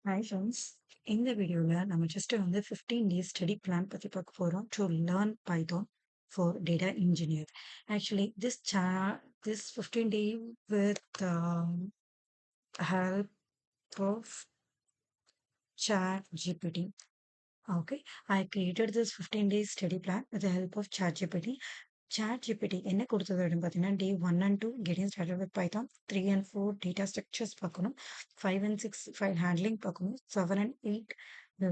Hi friends, இந்த வீடியோல நம்ம ஜஸ்ட் 15 days study plan பத்தி பார்க்க போறோம் to learn Python for data engineer. Actually, this 15 day with help of Chat GPT. Okay, I created this 15 days study plan with the help of ChatGPT. ChatGPT என்ன கொடுத்தது அப்படின்னு பார்த்தீங்கன்னா day 1 and 2 getting started with Python, 3 and 4 data structures பார்க்கணும், 5 and 6 file handling பார்க்கணும், 7 and 8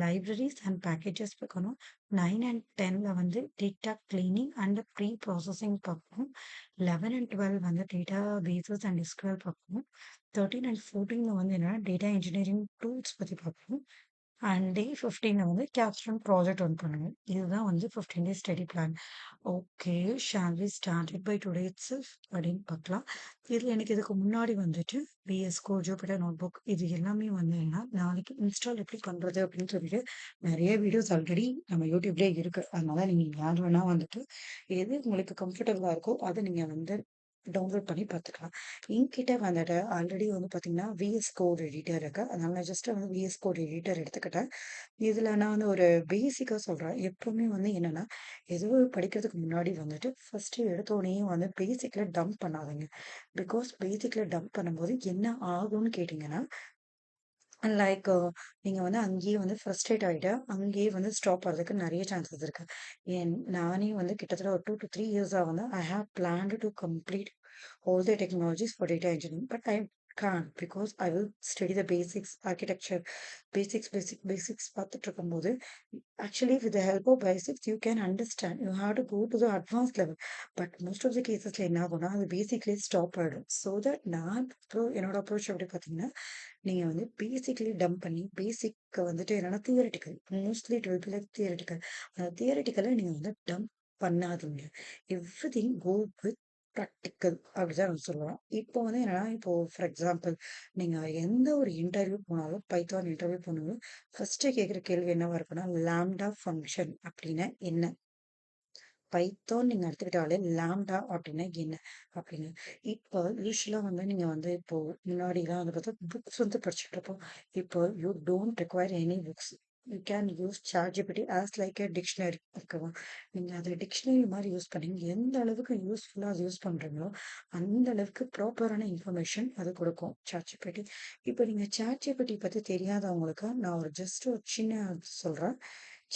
libraries and packages பார்க்கணும், 9 and 10ல data cleaning and pre-processing பார்க்கணும், 11 and 12 databases and SQL பார்க்கணும், 13 and 14ல என்னன்னா data engineering tools பத்தி பார்க்கணும், அண்ட் டே 15ல capstone project work பண்ணுவேன். இதுதான் 15 days study plan. Okay, shall we start it by today itself அப்படின்னு பார்க்கலாம். இதில் எனக்கு இதுக்கு முன்னாடி VSCode, Jupyter Notebook இது எல்லாமே என்ன நாளைக்கு இன்ஸ்டால் எப்படி பண்ணுறது அப்படின்னு சொல்லிட்டு நிறைய வீடியோஸ் ஆல்ரெடி நம்ம யூடியூப்லேயே இருக்கு. அதனால நீங்கள் யார் வேணா எது உங்களுக்கு கம்ஃபர்டபுளாக இருக்கோ அதை நீங்கள் டவுன்லோட் பண்ணி பார்த்துக்கலாம். என்கிட்ட ஆல்ரெடி பார்த்தீங்கன்னா விஎஸ் கோட் எடிட்டர் இருக்கு. அதனால நான் ஜஸ்ட் விஎஸ் கோட் எடிட்டர் எடுத்துக்கிட்டேன். இதில் நான் ஒரு பேசிக்காக சொல்கிறேன். எப்பவுமே என்னன்னா எதுவும் படிக்கிறதுக்கு முன்னாடி ஃபர்ஸ்ட் எடுத்தோடனே பேசிக்கில் டம்ப் பண்ணாதீங்க. பிகாஸ் பேசிக்கில் டம்ப் பண்ணும்போது என்ன ஆகும்னு கேட்டிங்கன்னா லைக் நீங்க அங்கேயே ஃப்ரஸ்ட்ரேட் ஆயிட்டு அங்கேயே ஸ்டாப் ஆகிறதுக்கு நிறைய சான்சஸ் இருக்கு. நானே கிட்டத்தட்ட ஒரு 2 to 3 years I have planned to complete all the technologies for data engineering, but I can't because I will study the basics, architecture, basics பார்த்துட்டு இருக்கும்போது actually with the help of basics you can understand. You have to go to the advanced level, but most of the cases என்ன ஆகும்னா அது basically stop ஆயிடும். So that நான் என்னோட approach எப்படி பார்த்தீங்கன்னா நீங்க பேசிக்லி டம்ப் பண்ணி பேசிக் என்னன்னா theoretical, mostly it will be like theoretical. அந்த தியரிட்டிக்கலை நீங்க டம்ப் பண்ணாதீங்க. எவ்ரிதிங் கோ வித் ப்ராக்டிக்கல் அப்படிதான் நம்ம சொல்லலாம். இப்போ என்னன்னா இப்போ ஃபார் எக்ஸாம்பிள் நீங்க எந்த ஒரு இன்டர்வியூ போனாலும் பைத்தான் இன்டர்வியூ போனாலும் ஃபர்ஸ்ட் கேட்குற கேள்வி என்னவா இருக்குன்னா லாம்டா ஃபங்க்ஷன் அப்படின்னா என்ன. பைத்தான் நீங்க எடுத்துக்கிட்டாலே லாம்டா அப்படின்னா என்ன அப்படின்னு. இப்போ யூஸ்வலா நீங்க இப்போ முன்னாடிலாம் பார்த்தா புக்ஸ் படிச்சுட்டு இருப்போம். இப்போ you don't require any books. You can use ChatGPT as like a dictionary. ஓகேவா, நீங்க அதை டிக்ஷனரி மாதிரி யூஸ் பண்ணீங்க எந்த அளவுக்கு யூஸ்ஃபுல்லா அது யூஸ் பண்றீங்களோ அந்த அளவுக்கு ப்ராப்பரான இன்ஃபர்மேஷன் அது கொடுக்கும் ChatGPT. இப்போ நீங்க ChatGPT பத்தி தெரியாதவங்களுக்கு நான் ஜஸ்ட் ஒரு சின்ன சொல்றேன்.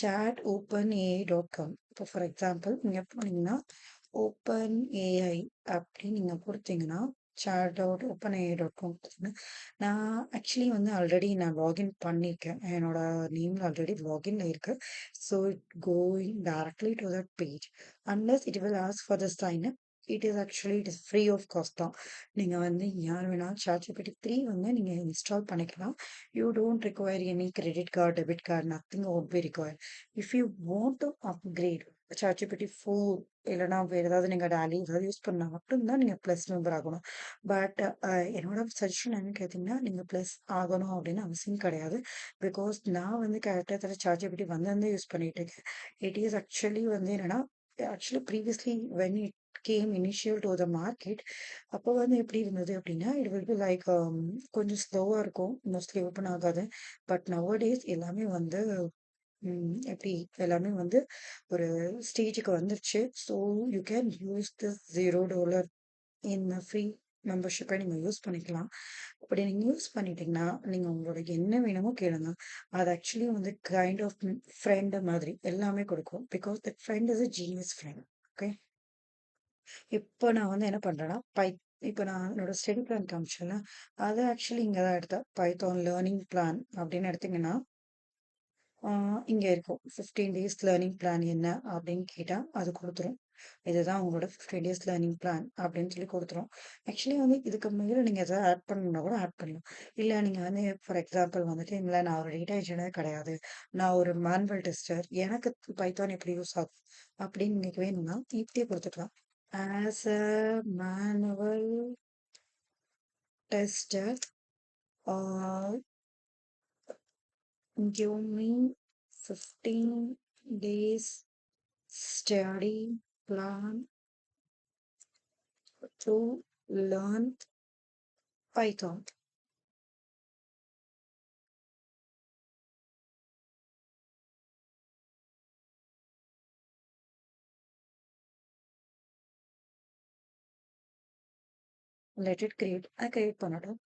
chat.openai.com. இப்போ ஃபார் எக்ஸாம்பிள் நீங்கள் போனீங்கன்னா ஓப்பன் ஏஐ அப்படின்னு நீங்கள் கொடுத்தீங்கன்னா chat.openai.com கொடுத்தீங்கன்னா நான் ஆக்சுவலி ஆல்ரெடி நான் லாகின் பண்ணியிருக்கேன். என்னோட நேமில் ஆல்ரெடி லாகின்ல இருக்கு. So going directly to that page unless it will ask for the sign up. It is free of cost தான். நீங்கள் யார் வேணாலும் ChatGPT 3 நீங்கள் இன்ஸ்டால் பண்ணிக்கலாம். You don't require any credit card, debit card, nothing won't be required. If you want to upgrade ChatGPT 4 இல்லைனா வேறு ஏதாவது நீங்கள் டேலி ஏதாவது யூஸ் பண்ணால் மட்டும்தான் நீங்கள் ப்ளஸ் மெம்பர் ஆகணும். பட் என்னோட சஜஷன் என்னன்னு கேட்டிங்கன்னா நீங்கள் ப்ளஸ் ஆகணும் அப்படின்னு அவசியம் கிடையாது. பிகாஸ் நான் கிட்டத்தட்ட ChatGPT யூஸ் பண்ணிட்டு இருக்கேன். இட் இஸ் ஆக்சுவலி என்னன்னா actually previously when it came initial to the market அப்போ எப்படி இருந்தது அப்படின்னா இட் வில் பி லைக் கொஞ்சம் ஸ்லோவாக இருக்கும், மோஸ்ட்லி ஓப்பன் ஆகாது. பட் நவடேஸ் எல்லாமே எப்படி எல்லாமே ஒரு ஸ்டேஜுக்கு வந்துருச்சு. So you can use this $0 in free மெம்பர்ஷிப்பை நீங்கள் யூஸ் பண்ணிக்கலாம். அப்படி நீங்கள் யூஸ் பண்ணிட்டீங்கன்னா நீங்கள் உங்களோட என்ன வேணுமோ கேளுங்க. அது ஆக்சுவலி கைண்ட் ஆஃப் ஃப்ரெண்டு மாதிரி எல்லாமே கொடுக்கும். Because that friend is a genius friend. Okay, இப்போ நான் என்ன பண்றேன்னா இப்போ நான் என்னோட ஸ்டடி பிளான் காமிச்சேன்ல அதை ஆக்சுவலி இங்கே தான் எடுத்தேன். பைத்தான் லேர்னிங் பிளான் அப்படின்னு எடுத்தீங்கன்னா இங்கே இருக்கும் 15 டேஸ் லேர்னிங் பிளான் என்ன அப்படின்னு கேட்டால் அது கொடுத்துரும். இதுதான் உங்களோட 15 டேஸ் லேர்னிங் பிளான் அப்படின்னு சொல்லி கொடுத்துரும். ஆக்சுவலி இதுக்கு மேலே நீங்கள் எதாவது ஆட் பண்ணணும்னா கூட ஆட் பண்ணலாம். இல்லை நீங்கள் ஃபார் எக்ஸாம்பிள் இல்லை நான் ஒரு டேட்டா இன்ஜினியர் கிடையாது, நான் ஒரு மேனுவல் டெஸ்டர், எனக்கு பைத்தான் எப்படி யூஸ் ஆகும் அப்படின்னு நீங்கள் வேணும்னா இப்படியே கொடுத்துக்கலாம். As a manual tester, give me 15 days study plan to learn Python. let it create. create பண்ணட்டும்.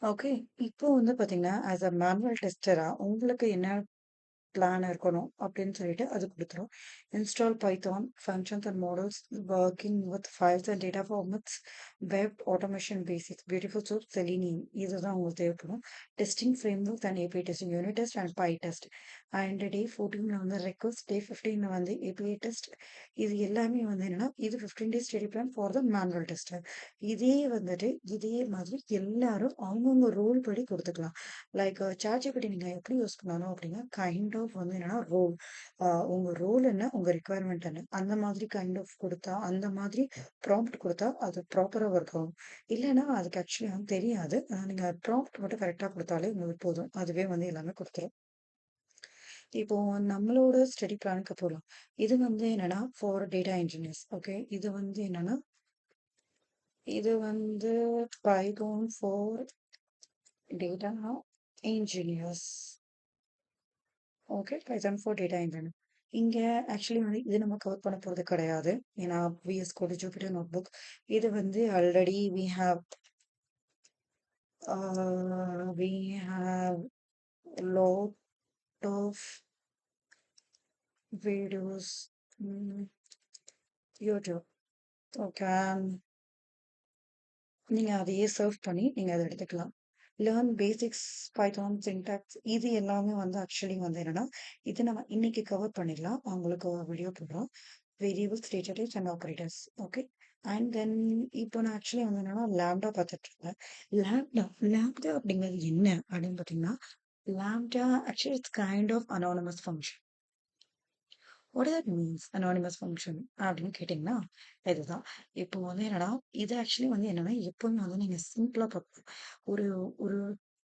ஓகே. இப்போ வந்து பார்த்தீங்கன்னா, ஆஸ் அ மேனுவல் டெஸ்டரா உங்களுக்கு என்ன பிளான் இருக்கணும் அப்படின்னு சொல்லிட்டு அது குடுத்துரும். Install Python, functions and models, working with files and data formats, web automation basics, beautiful soup, selenium இதுதான் உங்களுக்கு தேவைப்படும். Testing frameworks and API testing, unit test and pytest. And day 14ல வந்து ரெக்வஸ்ட், டே 15ல வந்து ஏபிஐ டெஸ்ட். இது எல்லாமே வந்து என்னன்னா, இது 15 days study plan for the manual tester. இதே மாதிரி எல்லாரும் அவங்கவங்க ரோல் படி கொடுத்துக்கலாம். லைக் ChatGPT நீங்க எப்படி யூஸ் பண்ணணும் அப்படின்னா, கைண்ட் ஆஃப் வந்து என்னன்னா ரோல். உங்க ரோல் என்ன, உங்க ரிக்வயர்மெண்ட் என்ன, அந்த மாதிரி கைண்ட் ஆஃப் கொடுத்தா, அந்த மாதிரி ப்ராம்ப்ட் கொடுத்தா அது ப்ராப்பரா ஒர்க் ஆகும். இல்லைன்னா அதுக்கு ஆக்சுவலி வந்து தெரியாது. நீங்க ப்ராம்ப்ட் மட்டும் கரெக்டா கொடுத்தாலே உங்களுக்கு போதும். அதுவே வந்து எல்லாமே கொடுத்துரும். இப்போ நம்மளோட ஸ்டடி பிளானுக்கு போகலாம். இது வந்து என்னன்னா ஃபார் டேட்டா இன்ஜினியர்ஸ். ஓகே. இது வந்து Python for data engineers. Okay. Python for data engineer. இங்க ஆக்சுவலி வந்து இது நம்ம கவர் பண்ண போறது கிடையாது. ஏன்னா VSCode, Jupyter Notebook இது வந்து already we have lot of videos in YouTube. Okay. நீங்க அதையே சர்ச் பண்ணி நீங்க அத எடுத்துக்கலாம். லேர்ன் பேசிக்ஸ், பைதான், சின்டாக்ஸ் இது எல்லாமே வந்து ஆக்சுவலி வந்து என்னன்னா, இது நம்ம இன்னைக்கு கவர் பண்ணிடலாம். உங்களுக்கு வீடியோ போடுறோம். Variables, data types and operators. Okay. And then இப்போ நான் ஆக்சுவலி வந்து என்னன்னா லாம்டா பார்த்துட்டு இருக்கேன். லாம்டா அப்படிங்கிறது என்ன அப்படின்னு பார்த்தீங்கன்னா, lambda actually it's kind of anonymous function. What that means anonymous function அப்படின்னு கேட்டிங்கன்னா இதுதான். இப்போ வந்து என்னன்னா இது ஆக்சுவலி வந்து என்னன்னா எப்பவுமே வந்து நீங்கள் சிம்பிளாக பார்க்கணும். ஒரு ஒரு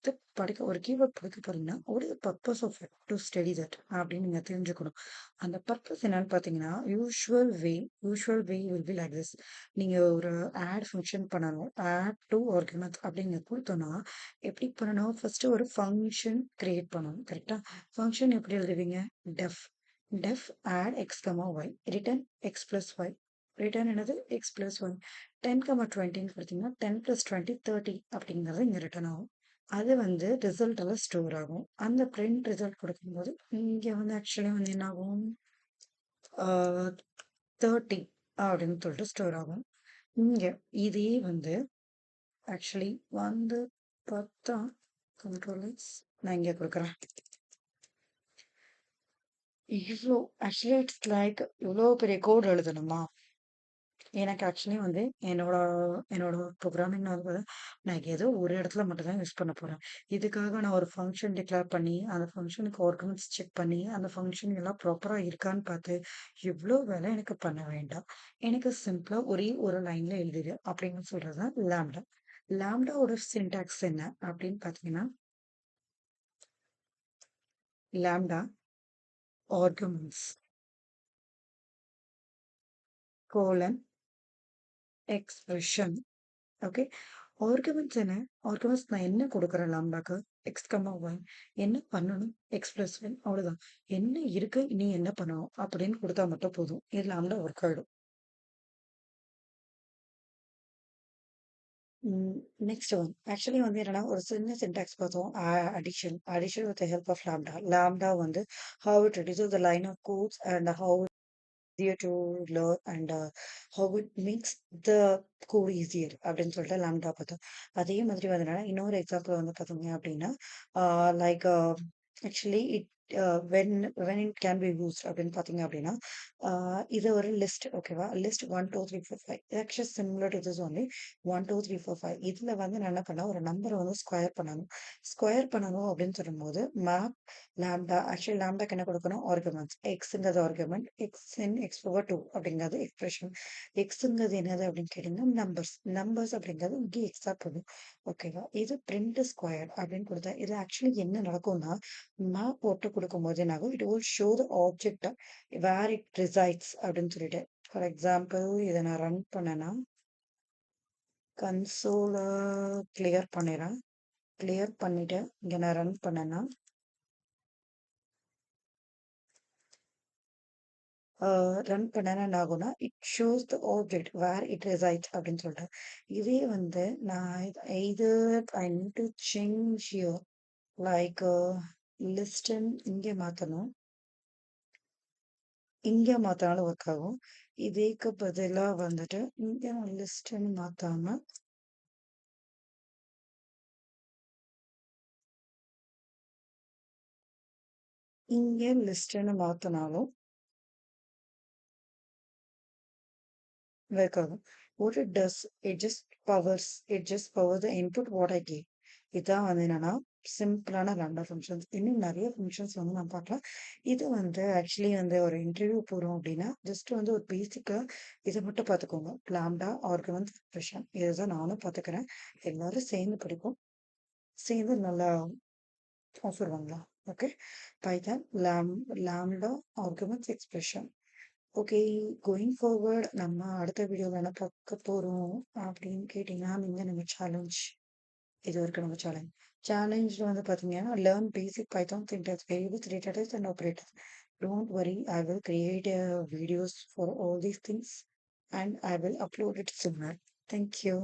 இது படிக்க ஒரு கீவேர்ட் படிக்க போறீங்கன்னா ஒரு purpose of it to study that அப்படின்னு நீங்கள் தெரிஞ்சுக்கணும். அந்த பர்பஸ் என்னன்னு பார்த்தீங்கன்னா usual way will be like this. நீங்கள் ஒரு ஆட் ஃபங்க்ஷன் பண்ணணும். ஆட் டு ஆர்குமெண்ட்ஸ் அப்படிங்க கொடுத்தோன்னா எப்படி பண்ணணும், ஃபர்ஸ்ட் ஒரு ஃபங்க்ஷன் கிரியேட் பண்ணணும். கரெக்டா? ஃபங்க்ஷன் எப்படி எழுதுவீங்க? Def def add x comma y return x plus y return என்னது x plus 1 10 comma 20 கொடுத்தீங்கன்னா 10 plus 20 30 அப்படிங்கிறது இங்க ரிட்டர்ன் ஆகும். அது வந்து ரிசல்ட் எல்லாம் ஸ்டோர் ஆகும். அந்த பிரிண்ட் ரிசல்ட் கொடுக்கும்போது இங்க வந்து ஆக்சுவலி வந்து என்ன ஆகும், 30 அப்படின்னு சொல்லிட்டு ஸ்டோர் ஆகும். இங்க இதே வந்து ஆக்சுவலி வந்து பார்த்தா கண்ட்ரோல்ஸ் நான் இங்க கொடுக்குறேன். இவ்வளோ ஆக்சுவலி இட்ஸ் லைக் இவ்வளோ பெரிய கோட் எழுதணுமா? எனக்கு ஆக்சுவலி வந்து என்னோட என்னோட ப்ரோக்ராமிங் வந்து நான் ஏதோ ஒரு இடத்துல மட்டும் தான் யூஸ் பண்ண போறேன். இதுக்காக நான் ஒரு ஃபங்க்ஷன் டிக்ளேர் பண்ணி அந்த ஃபங்க்ஷனுக்கு ஆர்குமெண்ட்ஸ் செக் பண்ணி அந்த ஃபங்க்ஷன் எல்லாம் ப்ராப்பரா இருக்கான்னு பார்த்து இவ்வளோ வேலை எனக்கு பண்ண வேண்டாம். எனக்கு சிம்பிளா ஒரே ஒரு லைன்ல எழுதிடு அப்படின்னு சொல்றது தான் லாம்டா. லாம்டாவோட சின்டாக்ஸ் என்ன அப்படின்னு பார்த்தீங்கன்னா, lambda arguments colon expression. Okay. Arguments என்ன? ஆர்குமெண்ட்ஸ் நான் என்ன கொடுக்குறேன் லாம்டாக்கு? எக்ஸ் கமா ஒய் என்ன பண்ணணும்? எக்ஸ் பிளஸ் ஒன் அவ்வளோதான். என்ன இருக்கு, நீ என்ன பண்ணணும் அப்படின்னு கொடுத்தா மட்டும் போதும். இது லாம்டா ஒர்க் ஆகிடும். நெக்ஸ்ட் ஒன் ஆக்சுவலி வந்து என்னன்னா ஒரு சின்ன சின்டாக்ஸ் பார்த்தோம். Addition with help of lambda. Lambda வந்து how it reduces the line of codes and how easier to learn and how it makes the code easier அப்படின்னு சொல்லிட்டு lambda பார்த்தோம். அதே மாதிரி வந்து இன்னொரு எக்ஸாம்பிள் வந்து பார்த்தீங்க அப்படின்னா like actually it when it can be used அப்படின்னு பார்த்தீங்க அப்படின்னா இது ஒரு லிஸ்ட். ஓகேவா? List 1 2 3 4 5 actually similar to this only. 1 2 3 4 5 இதுல வந்து நான் என்ன பண்ணேன், ஒரு நம்பரை வந்து ஸ்கொயர் பண்ணணும் அப்படின்னு சொல்லும்போது மேப் லாம்டா ஆக்சுவலி லாம்டாக்கு என்ன கொடுக்கணும், ஆர்குமெண்ட்ஸ். எக்ஸுங்கிறது ஆர்குமெண்ட், எக்ஸ் இன் எக்ஸ் பவர் 2 அப்படிங்கிறது எக்ஸ்பிரஷன். எக்ஸுங்கிறது என்னது அப்படின்னு கேட்டீங்கன்னா நம்பர்ஸ் அப்படிங்கிறது இங்கே எக்ஸா போடும். ஓகேவா? இது பிரிண்ட் ஸ்கொயர் அப்படின்னு கொடுத்தா இது ஆக்சுவலி என்ன நடக்கும்னா மேப் போட்டு கொடுக்கும்போது என்ன ஆகும், it will show the object where it resides அப்படின்னு சொல்லிட்டு. ஃபார் எக்ஸாம்பிள் இதை நான் ரன் பண்ணேன்னா கன்சோல கிளியர் பண்ணிடுறேன். கிளியர் பண்ணிட்டு இங்க நான் ரன் பண்ணேன்னா ரன் பண்ணனா என்ன ஆகும்னா, it shows the object where it resides அப்படின்னு சொல்லிட்டு. இதே வந்து நான் either I need to change here like லிஸ்ட்ன்னு இங்கே மாத்தணும். இங்க மாத்துனாலும் ஒர்க் ஆகும். இதேக்கு பதிலா வந்துட்டு இங்க நான் லிஸ்ட்ன்னு மாத்தாம இங்க லிஸ்ட்ன்னு மாத்துனாலும் ஒர்க் ஆகும். what it does, it just powers the input what I gave. இதான் வந்து என்னன்னா சிம்பிளான lambda functions. இன்னும் நிறைய functions வந்து நான் பார்க்கலாம். இது வந்து ஆக்சுவலி வந்து ஒரு இன்டர்வியூ போறோம் அப்படின்னா ஜஸ்ட் வந்து ஒரு பேசிக்கா இதை மட்டும் பார்த்துக்கோங்க. lambda ஆர்குமெண்ட் எக்ஸ்பிரஷன் இதுதான் நானும் பார்த்துக்கிறேன். எல்லாரும் சேர்ந்து படிப்போம். சேர்ந்து நல்லா ஆஃபர் வாங்கலாம். Okay, Python lambda arguments expression. Okay, going forward நம்ம அடுத்த வீடியோவில் என்ன பார்க்க போகிறோம் அப்படின்னு கேட்டிங்கன்னா, நம்ம சேலஞ்ச் இது வரைக்கும் நம்ம சேலஞ்சில் வந்து பார்த்தீங்கன்னா learn basic Python syntax variables data types and operators. Don't worry, I will create videos for all these things and I will upload it sooner. Thank you.